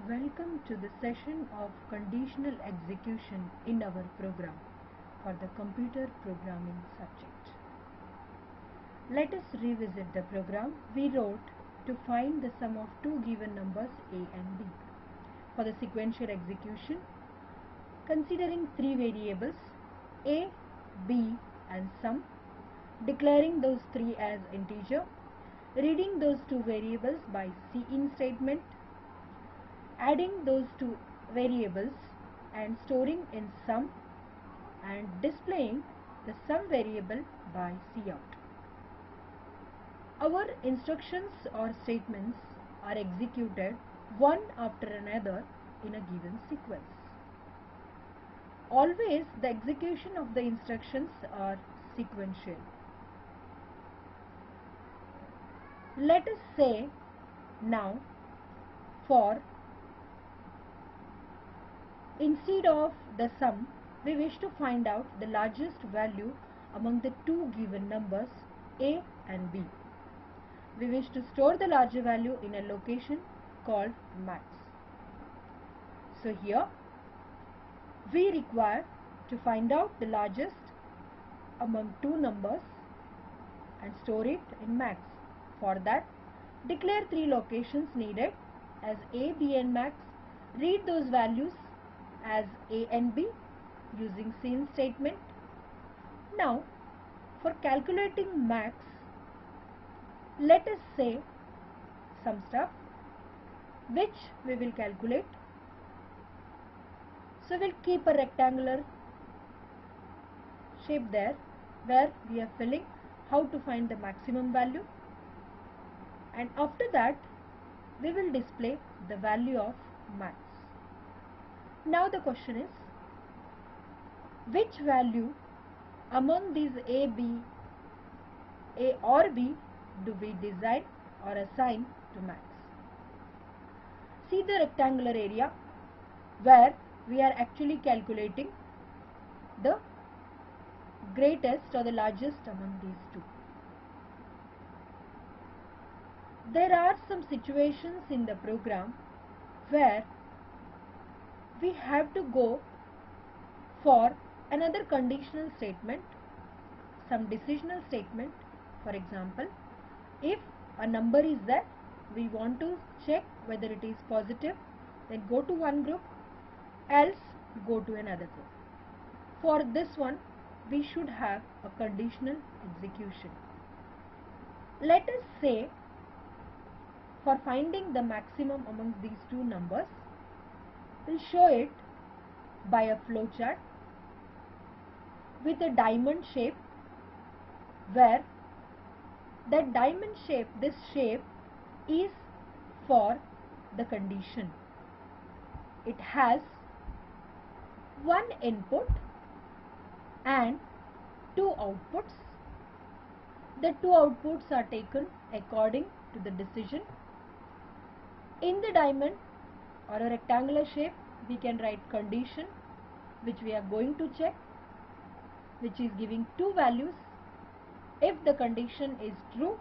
Welcome to the session of conditional execution in our program for the computer programming subject. Let us revisit the program we wrote to find the sum of two given numbers a and b. For the sequential execution, considering three variables a, b and sum, declaring those three as integer, reading those two variables by cin statement, adding those two variables and storing in sum, and displaying the sum variable by cout. Our instructions or statements are executed one after another in a given sequence. Always the execution of the instructions are sequential. Let us say now, for instead of the sum, we wish to find out the largest value among the two given numbers a and b. We wish to store the larger value in a location called max. So here we require to find out the largest among two numbers and store it in max. For that, declare three locations needed as a, b and max. Read those values as a and b using cin statement. Now, for calculating max, let us say some stuff which we will calculate. So we'll keep a rectangular shape there where we are filling how to find the maximum value, and after that we will display the value of max. Now the question is, which value among these A or B do we design or assign to max? See the rectangular area where we are actually calculating the greatest or the largest among these two. There are some situations in the program where we have to go for another conditional statement, some decisional statement. For example, if a number is there, we want to check whether it is positive, then go to one group, else go to another group. For this one, we should have a conditional execution. Let us say, for finding the maximum among these two numbers, we'll show it by a flowchart with a diamond shape, where that diamond shape, this shape is for the condition. It has one input and two outputs. The two outputs are taken according to the decision. In the diamond or a rectangular shape, we can write condition, which we are going to check, which is giving two values. If the condition is true,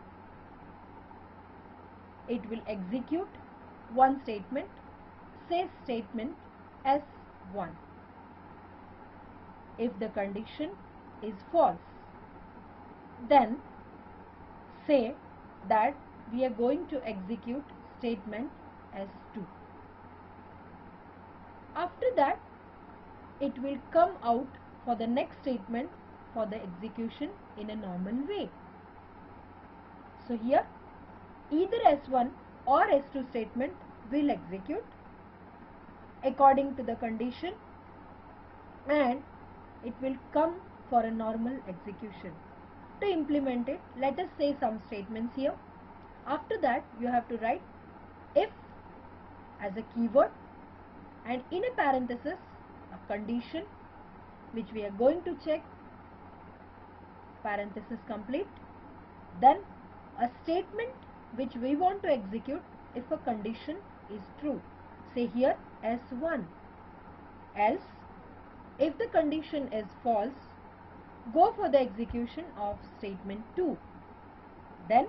it will execute one statement, say statement S1. If the condition is false, then say that we are going to execute statement S2. After that, it will come out for the next statement for the execution in a normal way. So here either S1 or S2 statement will execute according to the condition, and it will come for a normal execution. To implement it, let us say some statements here. After that, you have to write if as a keyword, and in a parenthesis a condition which we are going to check, parenthesis complete, then a statement which we want to execute if a condition is true, say here S1. Else, if the condition is false, go for the execution of statement 2. Then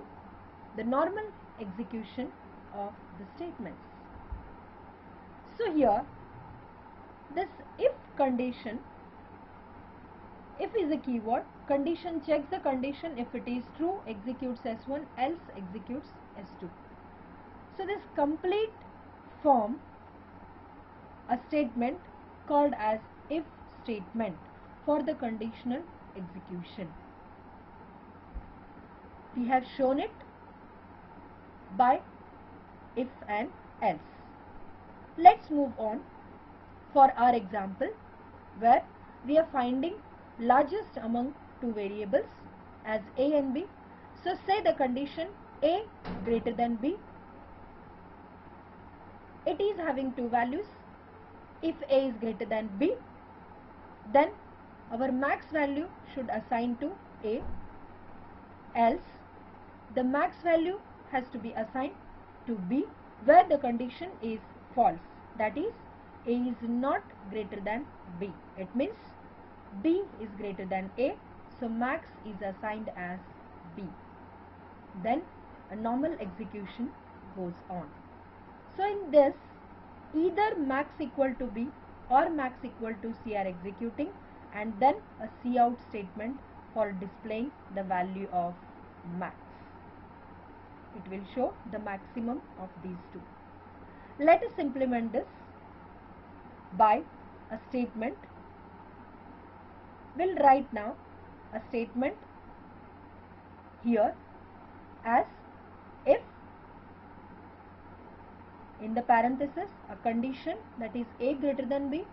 the normal execution of the statements. So here this if condition, if is a keyword, condition checks the condition, if it is true executes S1, else executes S2. So this complete form a statement called as if statement for the conditional execution. We have shown it by if and else. Let's move on for our example where we are finding largest among two variables as A and B. So say the condition A greater than B. It is having two values. If A is greater than B, then our max value should assign to A, else the max value has to be assigned to B where the condition is false, that is A is not greater than B. It means B is greater than A, so max is assigned as B. Then a normal execution goes on. So in this, either max equal to B or max equal to C are executing, and then a cout statement for displaying the value of max. It will show the maximum of these two. Let us implement this by a statement. We'll write now a statement here as if in the parenthesis a condition, that is A greater than B,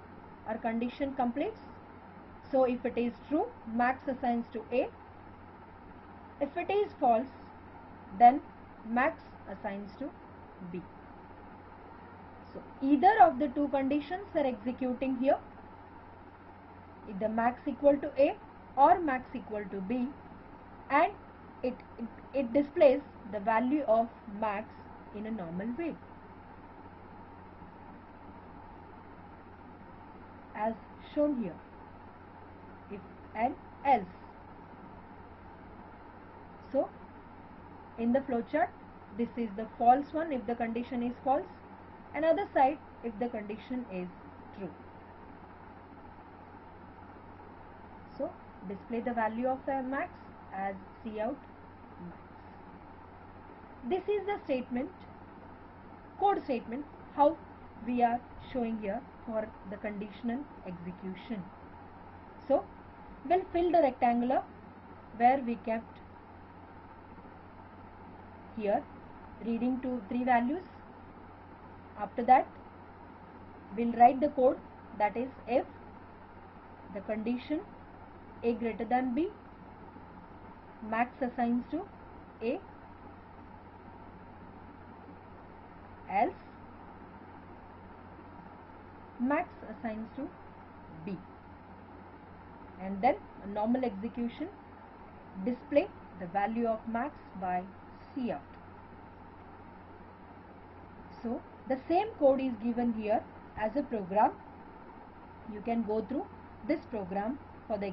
our condition completes. So if it is true, max assigns to A. If it is false, then max assigns to B. So either of the two conditions are executing here, either max equal to A or max equal to B, and it displays the value of max in a normal way as shown here, if and else. So in the flowchart, this is the false one if the condition is false, and other side if the condition is true. So display the value of max as cout max. This is the statement, code statement, how we are showing here for the conditional execution. So we'll fill the rectangular where we kept here reading to three values. After that we'll write the code, that is if the condition A greater than B, max assigns to A, else max assigns to B, and then a normal execution, display the value of max by cout. So the same code is given here as a program. You can go through this program for the